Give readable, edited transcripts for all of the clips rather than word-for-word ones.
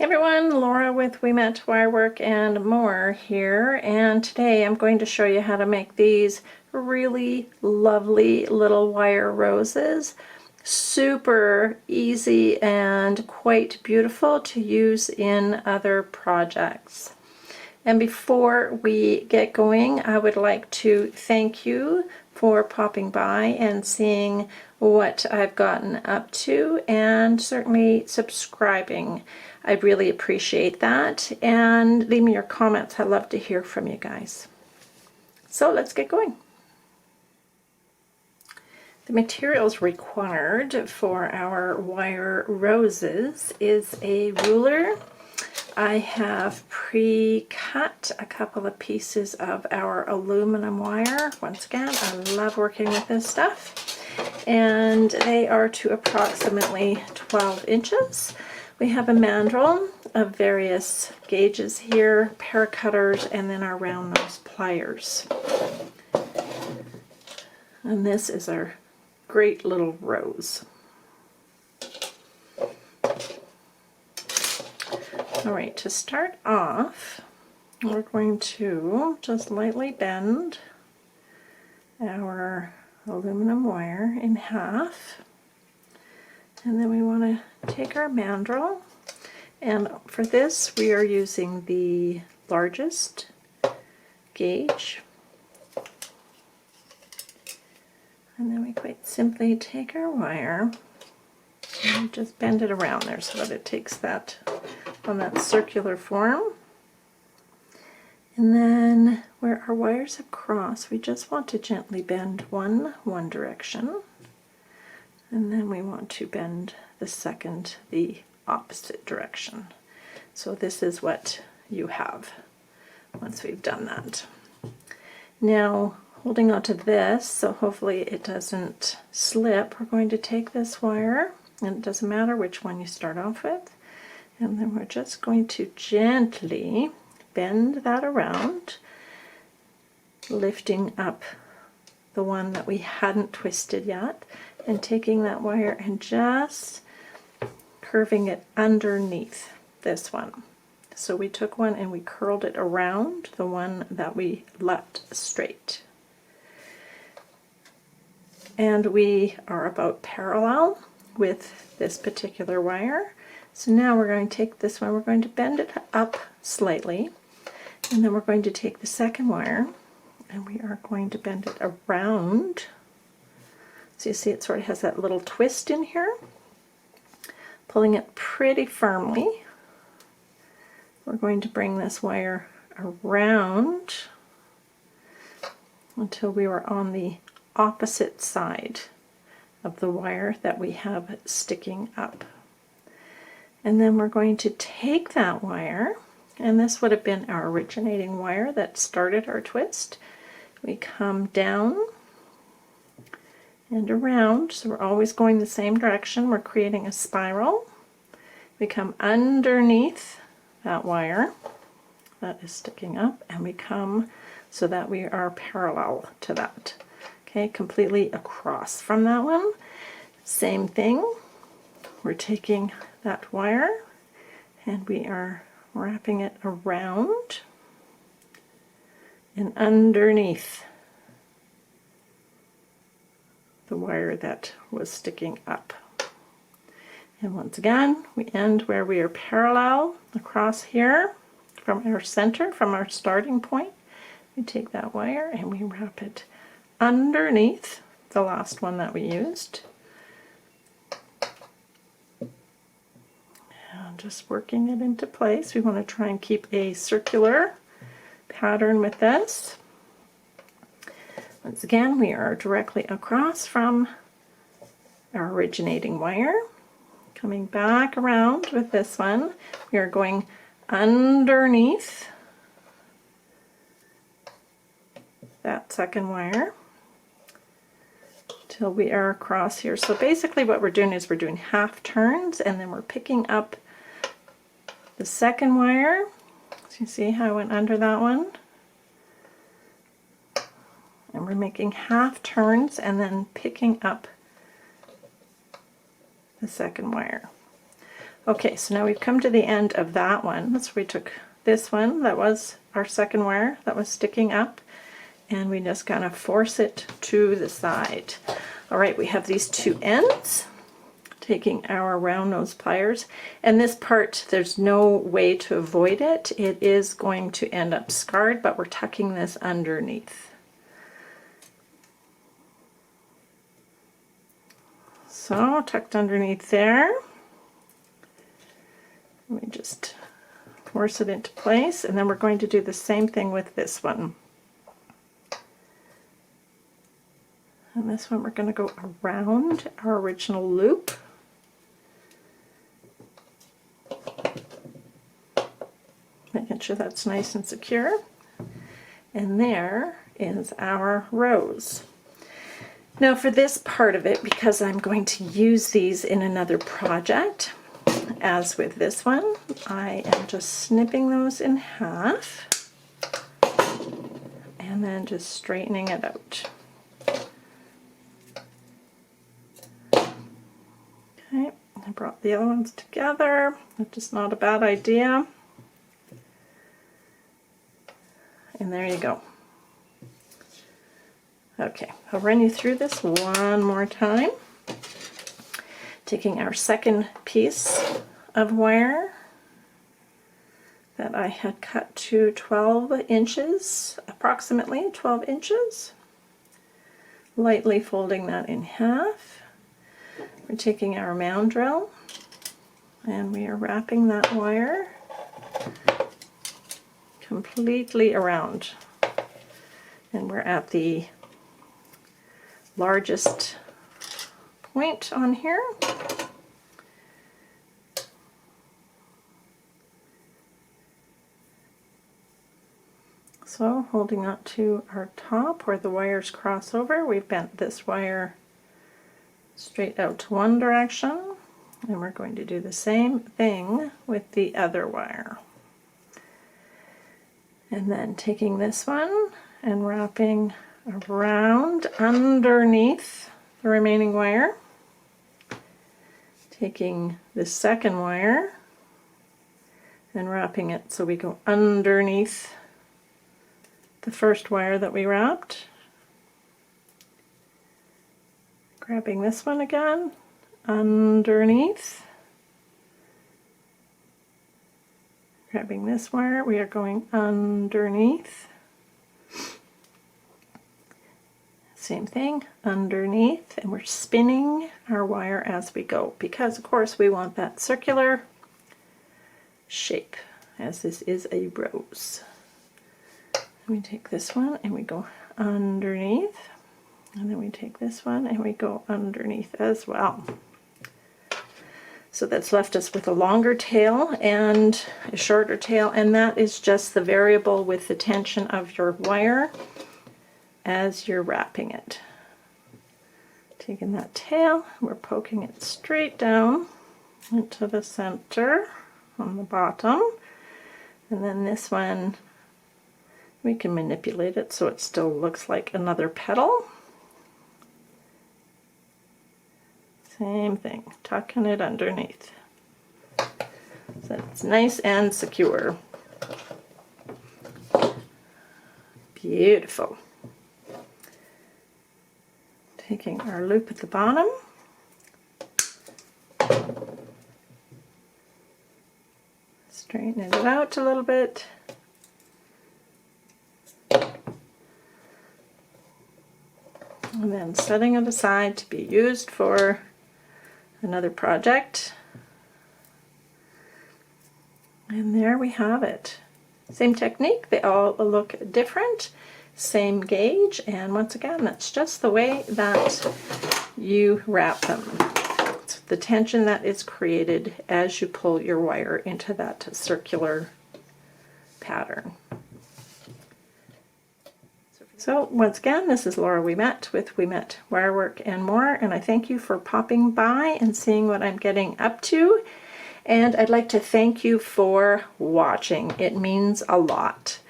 Hey everyone, Laura with We Met Wirework and More here, and today I'm going to show you how to make these really lovely little wire roses. Super easy and quite beautiful to use in other projects. And before we get going, I would like to thank you for popping by and seeing what I've gotten up to, and certainly subscribing. I really appreciate that, and leave me your comments. I'd love to hear from you guys. So let's get going. The materials required for our wire roses is a ruler. I have pre-cut a couple of pieces of our aluminum wire. Once again, I love working with this stuff. And they are to approximately 12 inches. We have a mandrel of various gauges here, pear cutters, and then our round nose pliers. And this is our great little rose. Alright, to start off, we're going to just lightly bend our aluminum wire in half, and then we want to take our mandrel, and for this we are using the largest gauge, and then we quite simply take our wire and just bend it around there so that it takes that on that circular form. And then where our wires have crossed, we just want to gently bend one direction, and then we want to bend the second the opposite direction. So this is what you have once we've done that. Now, holding on to this so hopefully it doesn't slip, we're going to take this wire, and it doesn't matter which one you start off with, and then we're just going to gently bend that around, lifting up the one that we hadn't twisted yet, and taking that wire and just curving it underneath this one. So we took one and we curled it around the one that we left straight. And we are about parallel with this particular wire. So now we're going to take this one, we're going to bend it up slightly, and then we're going to take the second wire and we are going to bend it around. So you see it sort of has that little twist in here. Pulling it pretty firmly, we're going to bring this wire around until we are on the opposite side of the wire that we have sticking up. And then we're going to take that wire, and this would have been our originating wire that started our twist. We come down and around, so we're always going the same direction. We're creating a spiral. We come underneath that wire that is sticking up, and we come so that we are parallel to that. Okay, completely across from that one. Same thing. We're taking that wire and we are wrapping it around and underneath the wire that was sticking up. And once again, we end where we are parallel across here from our center, from our starting point. We take that wire and we wrap it underneath the last one that we used. Just working it into place. We want to try and keep a circular pattern with this. Once again, we are directly across from our originating wire. Coming back around with this one, we are going underneath that second wire till we are across here. So basically what we're doing is we're doing half turns, and then we're picking up the second wire. So you see how I went under that one? And we're making half turns and then picking up the second wire. Okay, so now we've come to the end of that one. That's where we took this one, that was our second wire that was sticking up, and we just kind of force it to the side. All right, we have these two ends. Taking our round nose pliers, and this part, there's no way to avoid it. It is going to end up scarred, but we're tucking this underneath. So tucked underneath there. Let me just force it into place, and then we're going to do the same thing with this one. And this one we're going to go around our original loop. Making sure that's nice and secure. And there is our rose. Now for this part of it, because I'm going to use these in another project, as with this one, I am just snipping those in half and then just straightening it out. Okay, I brought the other ones together, which is not a bad idea. And there you go. Okay, I'll run you through this one more time. Taking our second piece of wire that I had cut to 12 inches, approximately 12 inches. Lightly folding that in half. We're taking our mound drill and we are wrapping that wire completely around, and we're at the largest point on here. So holding that to our top where the wires cross over, we've bent this wire straight out to one direction, and we're going to do the same thing with the other wire. And then taking this one and wrapping around underneath the remaining wire. Taking the second wire and wrapping it so we go underneath the first wire that we wrapped. Grabbing this one again, underneath. Grabbing this wire, we are going underneath. Same thing, underneath, and we're spinning our wire as we go, because of course we want that circular shape, as this is a rose. And we take this one and we go underneath, and then we take this one and we go underneath as well. So that's left us with a longer tail and a shorter tail, and that is just the variable with the tension of your wire as you're wrapping it. Taking that tail, we're poking it straight down into the center on the bottom, and then this one we can manipulate it so it still looks like another petal. Same thing, tucking it underneath so it's nice and secure. Beautiful. Taking our loop at the bottom, straightening it out a little bit, and then setting it aside to be used for another project. And there we have it. Same technique, they all look different, same gauge, and once again, that's just the way that you wrap them. It's the tension that is created as you pull your wire into that circular pattern. So once again, this is Laura Ouimet with Ouimet Wirework and More, and I thank you for popping by and seeing what I'm getting up to. And I'd like to thank you for watching. It means a lot.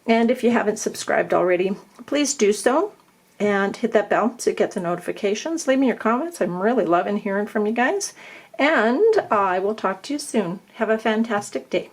And if you haven't subscribed already, please do so and hit that bell to get the notifications. Leave me your comments. I'm really loving hearing from you guys. and I will talk to you soon. Have a fantastic day.